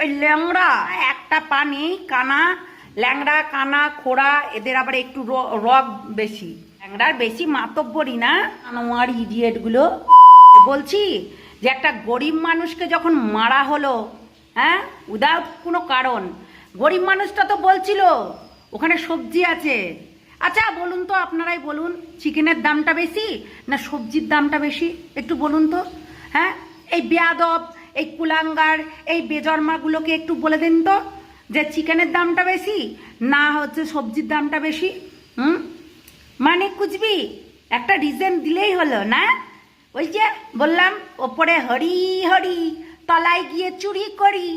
ওই ল্যাংড়া একটা পা নেই, কানা, ল্যাংড়া কানা খোড়া, এদের আবার একটু রগ বেশি। ল্যাংড়ার বেশি মাতব্বরি না আমার ইডিয়েটগুলো। বলছি যে একটা গরিব মানুষকে যখন মারা হলো, হ্যাঁ, উইদাউট কোনো কারণ, গরিব মানুষটা তো বলছিল ওখানে সবজি আছে। আচ্ছা বলুন তো, আপনারাই বলুন, চিকেনের দামটা বেশি না সবজির দামটা বেশি? একটু বলুন তো। হ্যাঁ, এই বেয়াদব, এই কুলাঙ্গার, এই বেজন্মাগুলোকে একটু বলে দিন তো যে চিকেনের দামটা বেশি না হচ্ছে সবজির দামটা বেশি। মানে কুচবি একটা রিজন দিলেই হলো না? ওই যে বললাম, ওপরে হরি হরি, তলায় গিয়ে চুরি করি।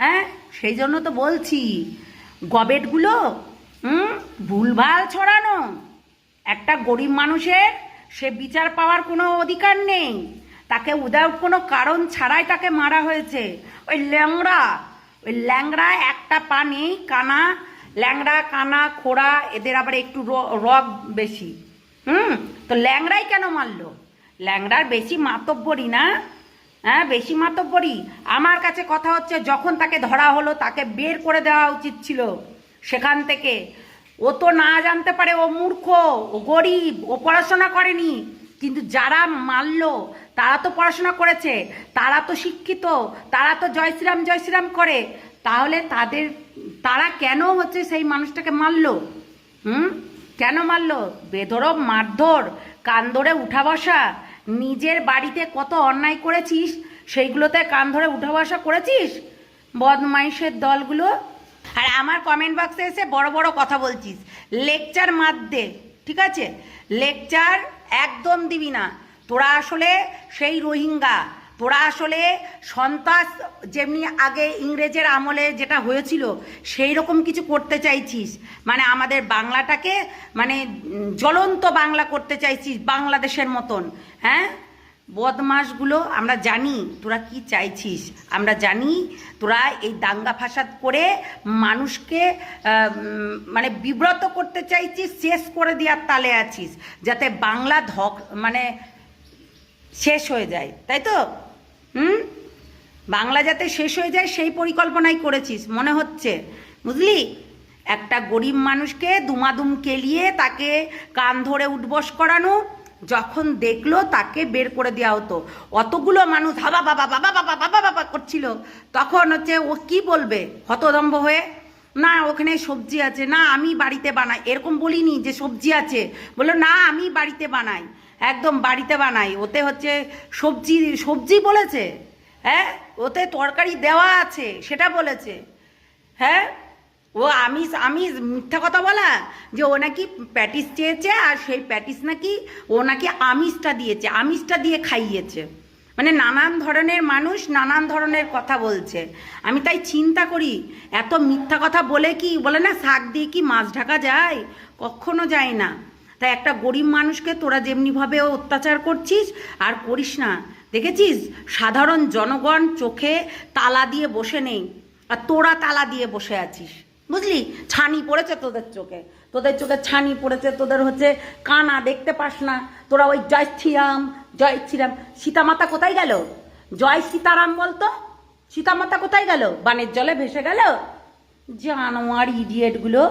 হ্যাঁ, সেই জন্য তো বলছি গবেটগুলো ভুলভাল ছড়ানো। একটা গরিব মানুষের সে বিচার পাওয়ার কোনো অধিকার নেই, তাকে উইদাউট কোনো কারণ ছাড়াই তাকে মারা হয়েছে। ওই ল্যাংড়া একটা পা নেই, কানা, ল্যাংড়া কানা খোড়া, এদের আবার একটু রগ বেশি। তো ল্যাংড়াই কেন মারলো? ল্যাংড়ার বেশি মাতব্বরি না? হ্যাঁ, বেশি মাতব্বরি। আমার কাছে কথা হচ্ছে, যখন তাকে ধরা হলো তাকে বের করে দেওয়া উচিত ছিল সেখান থেকে। ও তো না জানতে পারে, ও মূর্খ, ও গরিব, ও পড়াশোনা করেনি। কিন্তু যারা মারলো তারা তো পড়াশোনা করেছে, তারা তো শিক্ষিত, তারা তো জয় শ্রীরাম করে। তাহলে তারা কেন হচ্ছে সেই মানুষটাকে মারলো? কেন মারলো? বেধড়ক মারধর, কান ধরে উঠা বসা। নিজের বাড়িতে কত অন্যায় করেছিস, সেইগুলোতে কান ধরে উঠা বসা করেছিস, বদমাইশের দলগুলো। আর আমার কমেন্ট বক্সে এসে বড় বড় কথা বলছিস, লেকচার মারতে, ঠিক আছে? লেকচার একদম দিবি না। তোরা আসলে সেই রোহিঙ্গা, তোরা আসলে সন্ত্রাস, যেমনি আগে ইংরেজের আমলে যেটা হয়েছিল সেই রকম কিছু করতে চাইছিস। মানে আমাদের বাংলাটাকে মানে জ্বলন্ত বাংলা করতে চাইছিস, বাংলাদেশের মতন। হ্যাঁ, বদমাশগুলো, আমরা জানি তোরা কি চাইছিস, আমরা জানি তোরা এই দাঙ্গা ফাসাদ করে মানুষকে মানে বিব্রত করতে চাইছিস, শেষ করে দেওয়ার তালে আছিস, যাতে বাংলা মানে শেষ হয়ে যায়, তাই তো? বাংলা যাতে শেষ হয়ে যায় সেই পরিকল্পনাই করেছিস মনে হচ্ছে, বুঝলি? একটা গরিব মানুষকে দুমাদুম কেলিয়ে তাকে কান ধরে উঠবস করানো, যখন দেখলো তাকে বের করে দেওয়া হতো। অতগুলো মানুষ হাবা বাবা বাবা বাবা বাবা বাবা করছিল, তখন হচ্ছে ও কি বলবে হতদম্ব হয়ে? না ওখানে সবজি আছে, না আমি বাড়িতে বানাই, এরকম বলিনি যে সবজি আছে, বললো না আমি বাড়িতে বানাই, একদম বাড়িতে বানাই, ওতে হচ্ছে সবজি বলেছে। হ্যাঁ, ওতে তরকারি দেওয়া আছে সেটা বলেছে। হ্যাঁ, ও আমি মিথ্যা কথা বলা যে ও নাকি প্যাটিস চেয়েছে, আর সেই প্যাটিস নাকি ও নাকি আমিষটা দিয়েছে, আমিষটা দিয়ে খাইয়েছে। মানে নানান ধরনের মানুষ নানান ধরনের কথা বলছে। আমি তাই চিন্তা করি, এত মিথ্যা কথা বলে কি বলে না, শাক দিয়ে কি মাছ ঢাকা যায়? কখনো যায় না। তাই একটা গরিব মানুষকে তোরা যেমনিভাবে অত্যাচার করছিস আর করিস না। দেখেছিস সাধারণ জনগণ চোখে তালা দিয়ে বসে নেই, আর তোরা তালা দিয়ে বসে আছিস, বুঝলি? ছানি পড়েছে তোদের চোখে ছানি পড়েছে, তোদের হচ্ছে কানা, দেখতে পাস না। তোরা ওই জয় শ্রীরাম, সীতামাতা কোথায় গেল? জয় সীতারাম বলতো, সীতামাতা কোথায় গেল? বানের জলে ভেসে গেল। জানোয়ার ইডিয়েটগুলো।